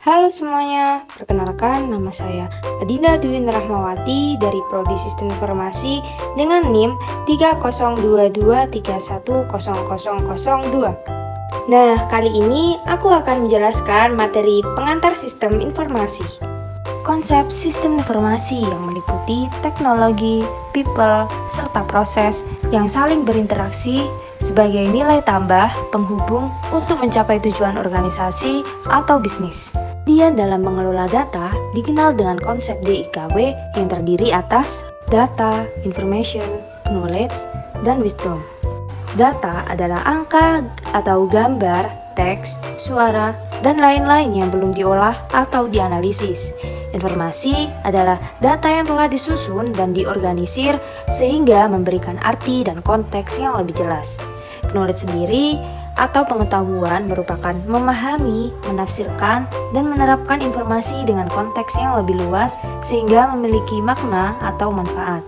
Halo semuanya, perkenalkan nama saya Adinda Dwi Rahmawati dari Prodi Sistem Informasi dengan NIM 3022310002. Nah, kali ini aku akan menjelaskan materi pengantar sistem informasi. Konsep sistem informasi yang meliputi teknologi, people, serta proses yang saling berinteraksi sebagai nilai tambah penghubung untuk mencapai tujuan organisasi atau bisnis. Dia dalam mengelola data dikenal dengan konsep DIKW yang terdiri atas data, information, knowledge, dan wisdom. Data adalah angka atau gambar, teks, suara, dan lain-lain yang belum diolah atau dianalisis. Informasi adalah data yang telah disusun dan diorganisir sehingga memberikan arti dan konteks yang lebih jelas. Knowledge sendiri atau pengetahuan merupakan memahami, menafsirkan, dan menerapkan informasi dengan konteks yang lebih luas sehingga memiliki makna atau manfaat.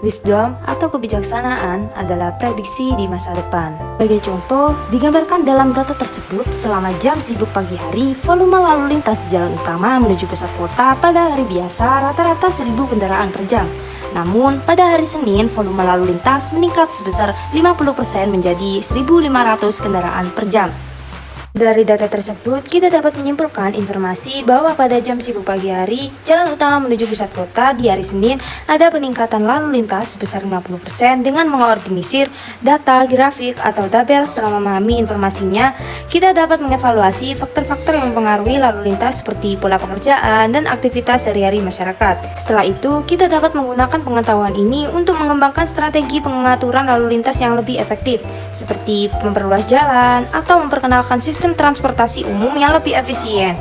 Wisdom atau kebijaksanaan adalah prediksi di masa depan. Sebagai contoh, digambarkan dalam data tersebut selama jam sibuk pagi hari, volume lalu lintas di jalan utama menuju pusat kota pada hari biasa rata-rata 1.000 kendaraan per jam. Namun, pada hari Senin, volume lalu lintas meningkat sebesar 50% menjadi 1.500 kendaraan per jam. Dari data tersebut, kita dapat menyimpulkan informasi bahwa pada jam sibuk pagi hari, jalan utama menuju pusat kota di hari Senin ada peningkatan lalu lintas sebesar 50% dengan mengorganisir data, grafik, atau tabel. Setelah memahami informasinya, kita dapat mengevaluasi faktor-faktor yang mempengaruhi lalu lintas seperti pola pekerjaan dan aktivitas sehari-hari masyarakat. Setelah itu, kita dapat menggunakan pengetahuan ini untuk mengembangkan strategi pengaturan lalu lintas yang lebih efektif, seperti memperluas jalan atau memperkenalkan sistem transportasi umum yang lebih efisien.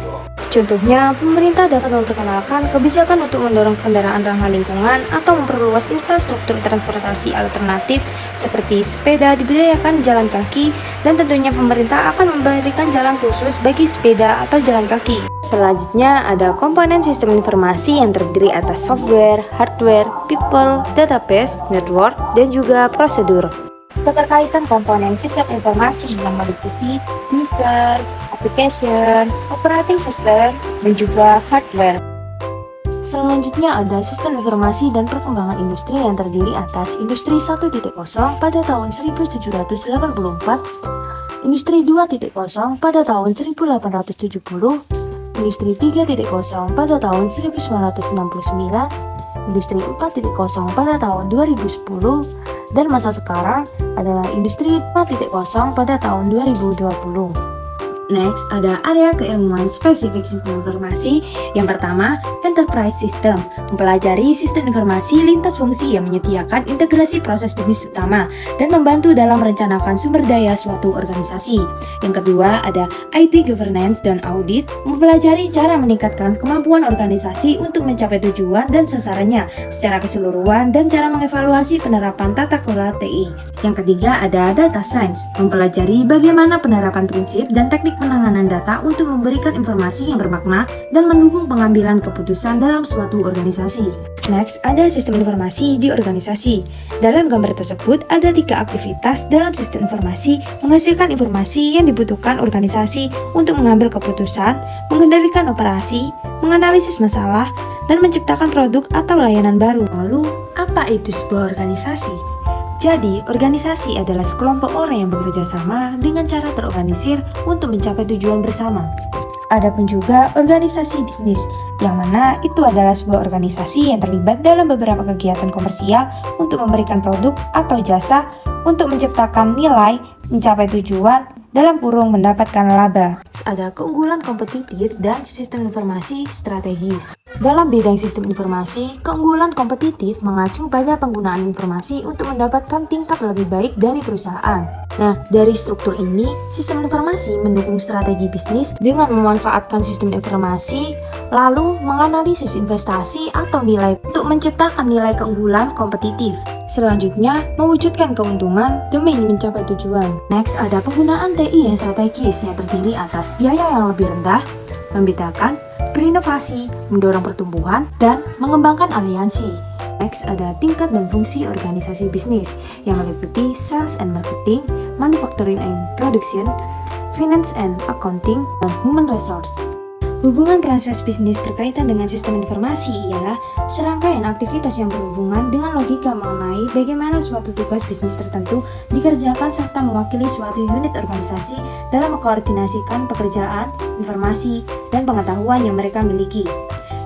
Contohnya, pemerintah dapat memperkenalkan kebijakan untuk mendorong kendaraan ramah lingkungan atau memperluas infrastruktur transportasi alternatif seperti sepeda diberdayakan jalan kaki, dan tentunya pemerintah akan memberikan jalan khusus bagi sepeda atau jalan kaki. Selanjutnya ada komponen sistem informasi yang terdiri atas software, hardware, people, database, network, dan juga prosedur. Keterkaitan komponen sistem informasi yang meliputi user, application, operating system, dan juga hardware. Selanjutnya ada sistem informasi dan perkembangan industri yang terdiri atas Industri 1.0 pada tahun 1784, Industri 2.0 pada tahun 1870, Industri 3.0 pada tahun 1969, Industri 4.0 pada tahun 2010, dan masa sekarang adalah Industri 4.0 pada tahun 2020. Next, ada area keilmuan spesifik sistem informasi. Yang pertama, Enterprise System, mempelajari sistem informasi lintas fungsi yang menyediakan integrasi proses bisnis utama dan membantu dalam merencanakan sumber daya suatu organisasi. Yang kedua, ada IT Governance dan Audit, mempelajari cara meningkatkan kemampuan organisasi untuk mencapai tujuan dan sasarannya secara keseluruhan dan cara mengevaluasi penerapan tata kelola TI. Yang ketiga, ada Data Science, mempelajari bagaimana penerapan prinsip dan teknik penanganan data untuk memberikan informasi yang bermakna dan mendukung pengambilan keputusan dalam suatu organisasi. Next, ada sistem informasi di organisasi. Dalam gambar tersebut, ada 3 aktivitas dalam sistem informasi menghasilkan informasi yang dibutuhkan organisasi untuk mengambil keputusan, mengendalikan operasi, menganalisis masalah, dan menciptakan produk atau layanan baru. Lalu, apa itu sebuah organisasi? Jadi, organisasi adalah sekelompok orang yang bekerja sama dengan cara terorganisir untuk mencapai tujuan bersama. Adapun juga organisasi bisnis, yang mana itu adalah sebuah organisasi yang terlibat dalam beberapa kegiatan komersial untuk memberikan produk atau jasa untuk menciptakan nilai, mencapai tujuan, dalam kurung mendapatkan laba. Ada keunggulan kompetitif dan sistem informasi strategis. Dalam bidang sistem informasi, keunggulan kompetitif mengacu pada penggunaan informasi untuk mendapatkan tingkat lebih baik dari perusahaan. Nah, dari struktur ini, sistem informasi mendukung strategi bisnis dengan memanfaatkan sistem informasi, lalu menganalisis investasi atau nilai untuk menciptakan nilai keunggulan kompetitif. Selanjutnya, mewujudkan keuntungan demi mencapai tujuan. Next, ada penggunaan TI yang strategis yang terdiri atas biaya yang lebih rendah, membedakan, berinovasi, mendorong pertumbuhan, dan mengembangkan aliansi. Next, ada tingkat dan fungsi organisasi bisnis yang meliputi sales and marketing, manufacturing and production, finance and accounting, dan human resource. Hubungan proses bisnis berkaitan dengan sistem informasi ialah serangkaian aktivitas yang berhubungan dengan logika mengenai bagaimana suatu tugas bisnis tertentu dikerjakan serta mewakili suatu unit organisasi dalam mengkoordinasikan pekerjaan, informasi, dan pengetahuan yang mereka miliki.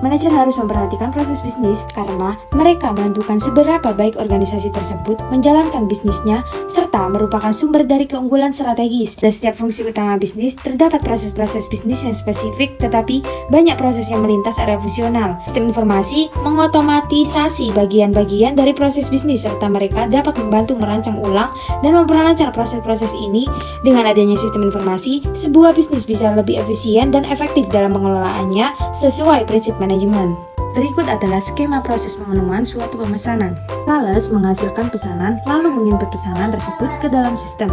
Manajer harus memperhatikan proses bisnis karena mereka menentukan seberapa baik organisasi tersebut menjalankan bisnisnya serta merupakan sumber dari keunggulan strategis. Dari setiap fungsi utama bisnis, terdapat proses-proses bisnis yang spesifik tetapi banyak proses yang melintas area fungsional. Sistem informasi mengotomatisasi bagian-bagian dari proses bisnis serta mereka dapat membantu merancang ulang dan memperlancar proses-proses ini. Dengan adanya sistem informasi, sebuah bisnis bisa lebih efisien dan efektif dalam pengelolaannya sesuai prinsip manajemen. Berikut adalah skema proses pemenuhan suatu pemesanan. Sales menghasilkan pesanan lalu menginput pesanan tersebut ke dalam sistem.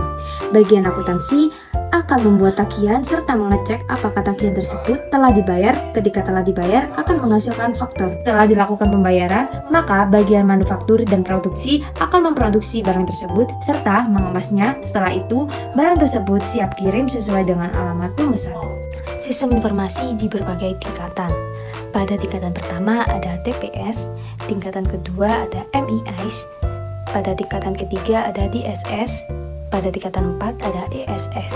Bagian akuntansi akan membuat tagihan serta mengecek apakah tagihan tersebut telah dibayar. Ketika telah dibayar akan menghasilkan faktur. Setelah dilakukan pembayaran, maka bagian manufaktur dan produksi akan memproduksi barang tersebut serta mengemasnya. Setelah itu, barang tersebut siap kirim sesuai dengan alamat pemesan. Sistem informasi di berbagai tingkatan. Pada tingkatan pertama ada TPS, tingkatan kedua ada MIS, pada tingkatan ketiga ada DSS, pada tingkatan 4 ada ESS.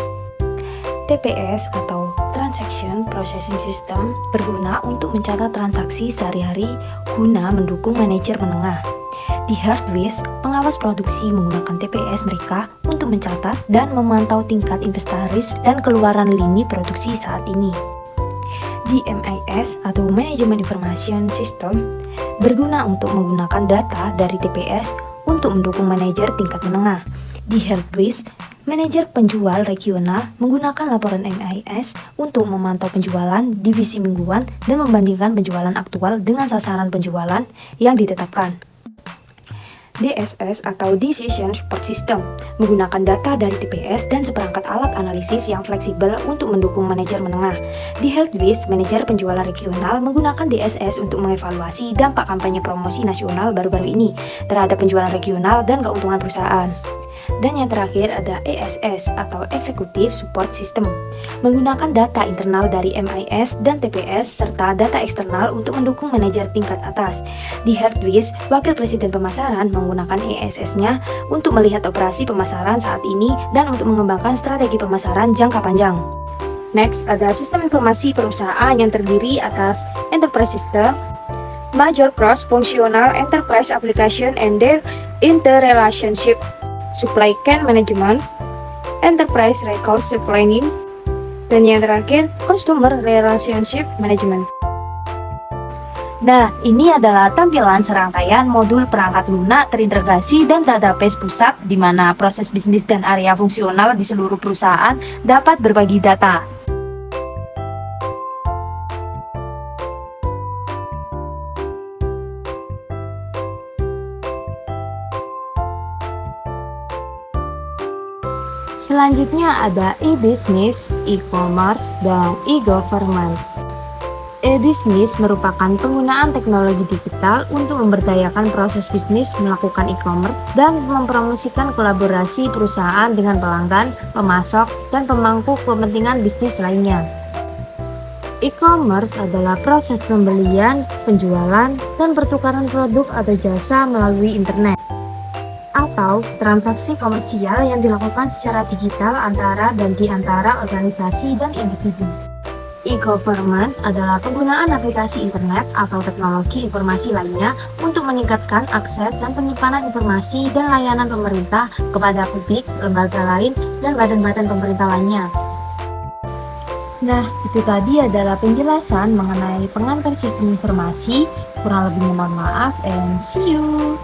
TPS atau Transaction Processing System berguna untuk mencatat transaksi sehari-hari guna mendukung manajer menengah. Di Hardware, pengawas produksi menggunakan TPS mereka untuk mencatat dan memantau tingkat inventaris dan keluaran lini produksi saat ini. Di MIS atau Management Information System berguna untuk menggunakan data dari TPS untuk mendukung manajer tingkat menengah. Di Healthwise, manajer penjual regional menggunakan laporan MIS untuk memantau penjualan divisi mingguan dan membandingkan penjualan aktual dengan sasaran penjualan yang ditetapkan. DSS atau Decision Support System menggunakan data dari TPS dan seperangkat alat analisis yang fleksibel untuk mendukung manajer menengah. Di Healthwise, manajer penjualan regional menggunakan DSS untuk mengevaluasi dampak kampanye promosi nasional baru-baru ini terhadap penjualan regional dan keuntungan perusahaan. Dan yang terakhir ada ESS atau Executive Support System menggunakan data internal dari MIS dan TPS serta data eksternal untuk mendukung manajer tingkat atas. Di Hardware, Wakil Presiden Pemasaran menggunakan ESS-nya untuk melihat operasi pemasaran saat ini dan untuk mengembangkan strategi pemasaran jangka panjang. Next ada sistem informasi perusahaan yang terdiri atas Enterprise System, Major Cross-Functional Enterprise Application and their Interrelationship, Supply Chain Management, Enterprise Resource Planning, dan yang terakhir Customer Relationship Management. Nah, ini adalah tampilan serangkaian modul perangkat lunak terintegrasi dan database pusat di mana proses bisnis dan area fungsional di seluruh perusahaan dapat berbagi data. Selanjutnya ada e-business, e-commerce, dan e-government. E-business merupakan penggunaan teknologi digital untuk memberdayakan proses bisnis melakukan e-commerce dan mempromosikan kolaborasi perusahaan dengan pelanggan, pemasok, dan pemangku kepentingan bisnis lainnya. E-commerce adalah proses pembelian, penjualan, dan pertukaran produk atau jasa melalui internet, atau transaksi komersial yang dilakukan secara digital antara dan di antara organisasi dan individu. E-government adalah penggunaan aplikasi internet atau teknologi informasi lainnya untuk meningkatkan akses dan penyimpanan informasi dan layanan pemerintah kepada publik, lembaga lain, dan badan-badan pemerintah lainnya. Nah, itu tadi adalah penjelasan mengenai pengantar sistem informasi. Kurang lebihnya mohon maaf, and see you!